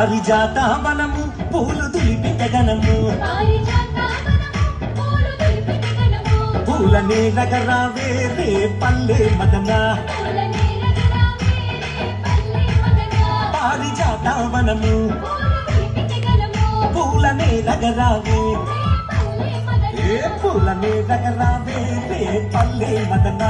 పారిజాత వనము పూలు దులిపితగనము పూల నేలగరావే రే పల్లె మదన పారిజాత వనము పూల నేలగరావే పూల నేలగరావే రే పల్లె మదన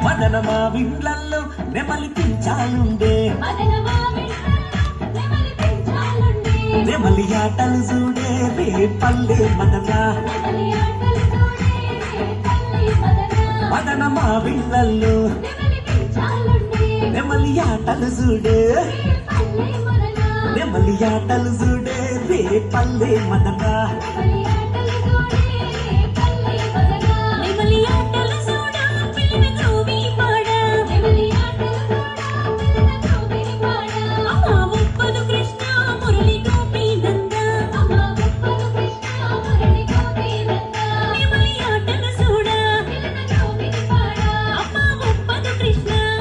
మదనమా విండ్లల్లో నెమలి పించాలుండే నెమలి ఆటలు చూడే రే పల్లె మదన మదనమా విండ్లల్లో నెమలి ఆటలు చూడే నెమలి ఆటలు చూడే రే పల్లె మదన